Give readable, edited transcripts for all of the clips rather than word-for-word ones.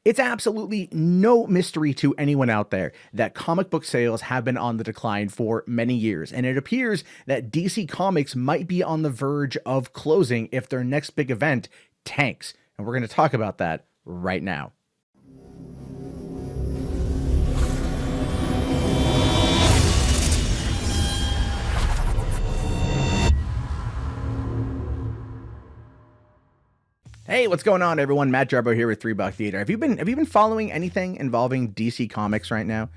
It's absolutely no mystery to anyone out there that comic book sales have been on the decline for many years, and it appears that DC Comics might be on the verge of closing if their next big event tanks. And we're going to talk about that right now. Hey, what's going on, everyone? Matt Jarbo here with $3 Theater. Have you been following anything involving DC Comics right now?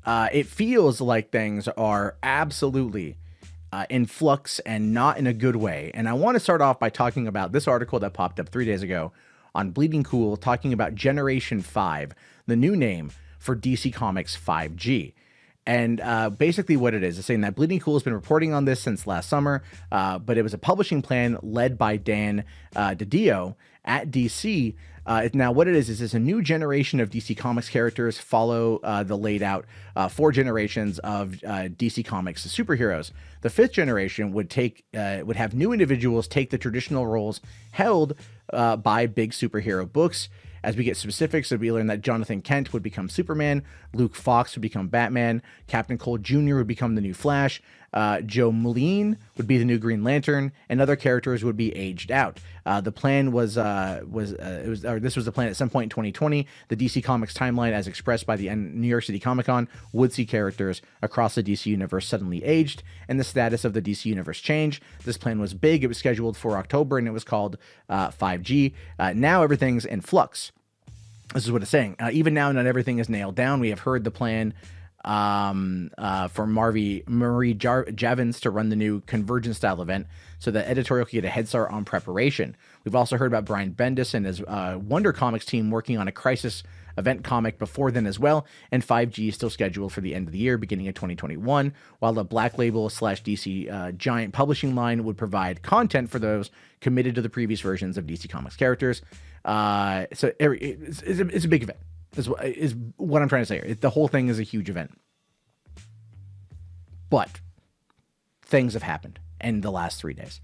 It feels like things are absolutely in flux and not in a good way. And I want to start off by talking about this article that popped up 3 days ago on Bleeding Cool, talking about Generation 5, the new name for DC Comics 5G. And basically what it is saying that Bleeding Cool has been reporting on this since last summer, but it was a publishing plan led by Dan DiDio at DC. Now what it is it's a new generation of DC Comics characters follow the laid out 4 generations of DC Comics superheroes. The 5th generation would have new individuals take the traditional roles held by big superhero books. As we get specifics, we learn that Jonathan Kent would become Superman, Luke Fox would become Batman, Captain Cold Jr. would become the new Flash, Joe Moline would be the new Green Lantern, and other characters would be aged out. The plan was this was the plan at some point in 2020. The DC Comics timeline, as expressed by the New York City Comic Con, would see characters across the DC universe suddenly aged, and the status of the DC universe change. This plan was big. It was scheduled for October, and it was called 5G. Now everything's in flux. This is what it's saying. Even now, not everything is nailed down. We have heard the plan for Marie Javins to run the new Convergence style event so that editorial can get a head start on preparation. We've also heard about Brian Bendis and his Wonder Comics team working on a Crisis event comic before then as well, and 5G is still scheduled for the end of the year, beginning of 2021, while the Black Label / DC giant publishing line would provide content for those committed to the previous versions of DC Comics characters. So it's a big event, is what I'm trying to say here. The whole thing is a huge event. But things have happened in the last 3 days.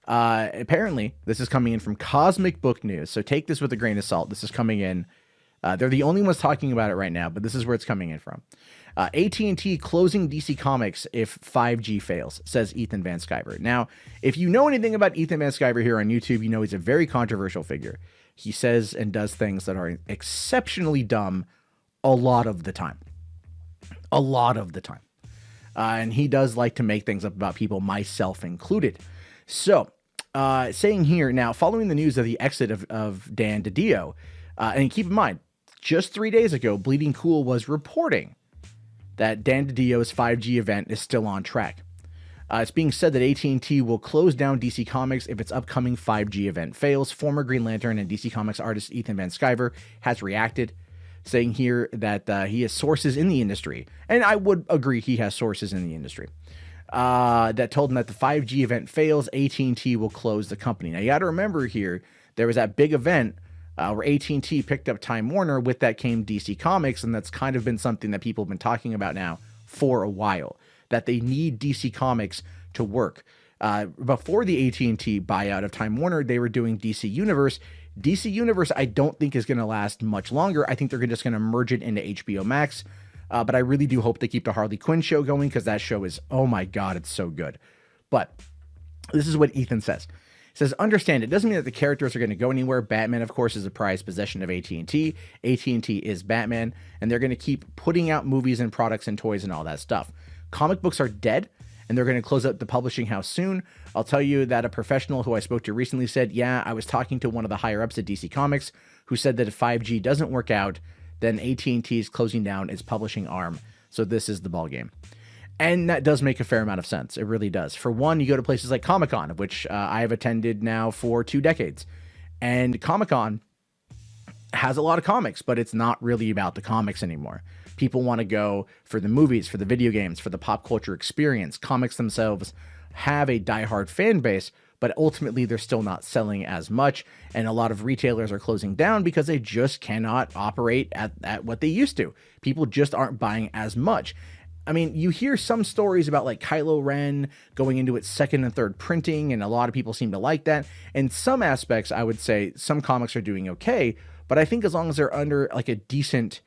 Apparently, this is coming in from Cosmic Book News, so take this with a grain of salt. This is coming in. They're the only ones talking about it right now, but this is where it's coming in from. AT&T closing DC Comics if 5G fails, says Ethan Van Sciver. Now, if you know anything about Ethan Van Sciver here on YouTube, you know he's a very controversial figure. He says and does things that are exceptionally dumb a lot of the time. A lot of the time. And he does like to make things up about people, myself included. So, saying here, now, following the news of the exit of Dan DiDio, and keep in mind, just 3 days ago, Bleeding Cool was reporting that Dan DiDio's 5G event is still on track. It's being said that AT&T will close down DC Comics if its upcoming 5G event fails. Former Green Lantern and DC Comics artist Ethan Van Sciver has reacted, saying here that he has sources in the industry, and I would agree he has sources in the industry, that told him that the 5G event fails, AT&T will close the company. Now, you got to remember here, there was that big event where AT&T picked up Time Warner. With that came DC Comics, and that's kind of been something that people have been talking about now for a while, that they need DC Comics to work. Before the AT&T buyout of Time Warner, they were doing DC Universe. DC Universe, I don't think is going to last much longer. I think they're just going to merge it into HBO Max. But I really do hope they keep the Harley Quinn show going, because that show is, oh my God, it's so good. But this is what Ethan says. He says, understand, it doesn't mean that the characters are going to go anywhere. Batman, of course, is a prized possession of AT&T. AT&T is Batman, and they're going to keep putting out movies and products and toys and all that stuff. Comic books are dead, and they're going to close out the publishing house soon. I'll tell you that a professional who I spoke to recently said, yeah, I was talking to one of the higher-ups at DC Comics who said that if 5G doesn't work out, then AT&T is closing down its publishing arm. So this is the ballgame. And that does make a fair amount of sense. It really does. For one, you go to places like Comic-Con, of which I have attended now for 2 decades. And Comic-Con has a lot of comics, but it's not really about the comics anymore. People want to go for the movies, for the video games, for the pop culture experience. Comics themselves have a diehard fan base, but ultimately they're still not selling as much. And a lot of retailers are closing down because they just cannot operate at what they used to. People just aren't buying as much. I mean, you hear some stories about like Kylo Ren going into its 2nd and 3rd printing, and a lot of people seem to like that. In some aspects, I would say some comics are doing okay, But I think as long as they're under like a decent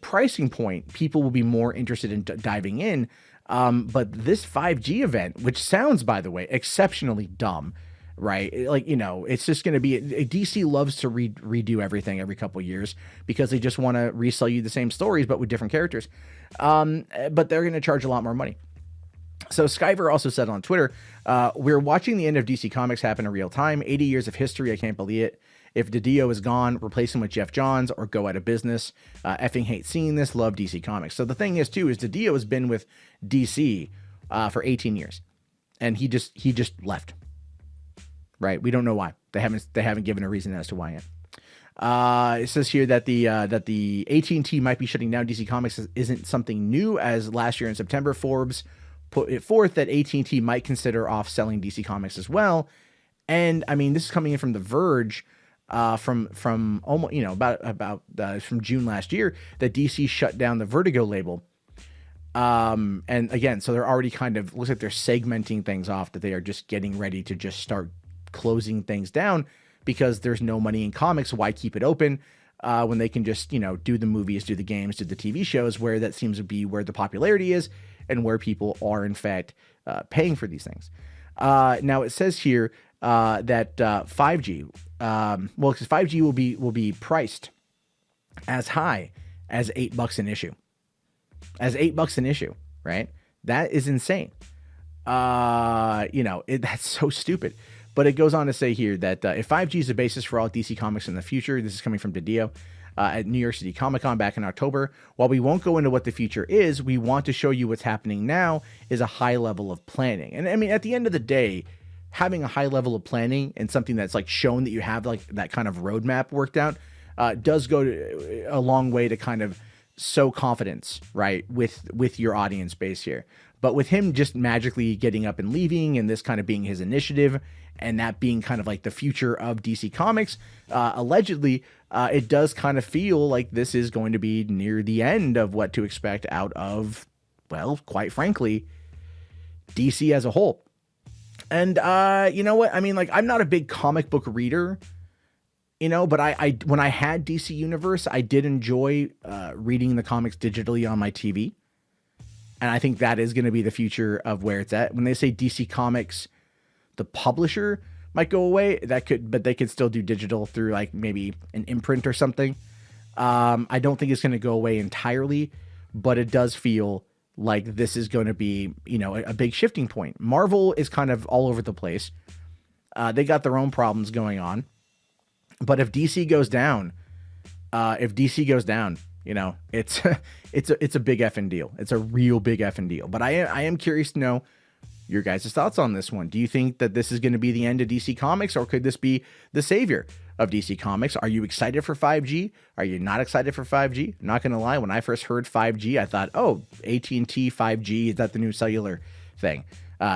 pricing point, people will be more interested in diving in. But this 5G event, which sounds, by the way, exceptionally dumb, right? Like, you know, it's just going to be, DC loves to redo everything every couple of years because they just want to resell you the same stories, but with different characters. But they're going to charge a lot more money. So Sciver also said on Twitter, we're watching the end of DC Comics happen in real time. 80 years of history. I can't believe it. If DiDio is gone, replace him with Jeff Johns or go out of business. Effing hate seeing this. Love DC Comics. So the thing is, too, is DiDio has been with DC for 18 years, and he just left. Right? We don't know why. They haven't given a reason as to why yet. It says here that the AT&T might be shutting down DC Comics isn't something new, as last year in September, Forbes put it forth that AT&T might consider off-selling DC Comics as well. And I mean, this is coming in from The Verge. From almost, you know, about from June last year, that DC shut down the Vertigo label. And again, so they're already kind of, looks like they're segmenting things off, that they are just getting ready to just start closing things down because there's no money in comics. Why keep it open when they can just, you know, do the movies, do the games, do the TV shows, where that seems to be where the popularity is and where people are in fact paying for these things. Now it says here that 5G, well, because 5G will be priced as high as $8 an issue. As $8 an issue, right? That is insane. You know, that's so stupid. But it goes on to say here that if 5G is the basis for all DC Comics in the future, this is coming from DiDio at New York City Comic Con back in October. While we won't go into what the future is, we want to show you what's happening now is a high level of planning. And I mean, at the end of the day, having a high level of planning and something that's like shown that you have like that kind of roadmap worked out does go a long way to kind of sow confidence, right, with your audience base here. But with him just magically getting up and leaving, and this kind of being his initiative, and that being kind of like the future of DC Comics, allegedly, it does kind of feel like this is going to be near the end of what to expect out of, well, quite frankly, DC as a whole. And you know what? I mean, like, I'm not a big comic book reader, you know, but I when I had DC Universe, I did enjoy reading the comics digitally on my TV. And I think that is going to be the future of where it's at. When they say DC Comics, the publisher might go away, but they could still do digital through like maybe an imprint or something. I don't think it's going to go away entirely, but it does feel like this is going to be, you know, a big shifting point. Marvel is kind of all over the place. They got their own problems going on. But if DC goes down, you know, it's a big effing deal. It's a real big effing deal. But I am curious to know your guys' thoughts on this one. Do you think that this is going to be the end of DC Comics, or could this be the savior of DC Comics? Are you excited for 5G? Are you not excited for 5G? I'm not going to lie. When I first heard 5G, I thought, oh, AT&T 5G, is that the new cellular thing?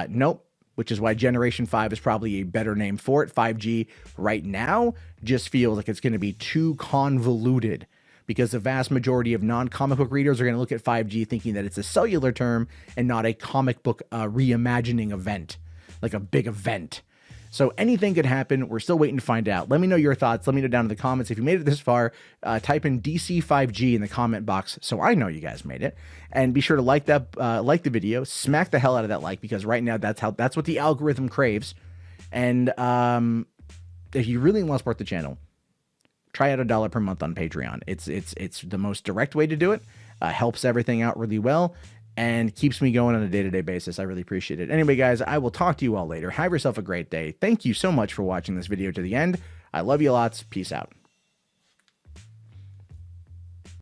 Nope. Which is why Generation 5 is probably a better name for it. 5G right now just feels like it's going to be too convoluted, because the vast majority of non-comic book readers are going to look at 5G thinking that it's a cellular term and not a comic book reimagining event, like a big event. So anything could happen. We're still waiting to find out. Let me know your thoughts. Let me know down in the comments. If you made it this far, type in DC 5G in the comment box so I know you guys made it. And be sure to like the video, smack the hell out of that like, because right now that's what the algorithm craves. And if you really want to support the channel, try out $1 per month on Patreon. It's the most direct way to do it. Helps everything out really well and keeps me going on a day-to-day basis. I really appreciate it. Anyway, guys, I will talk to you all later. Have yourself a great day. Thank you so much for watching this video to the end. I love you lots. Peace out.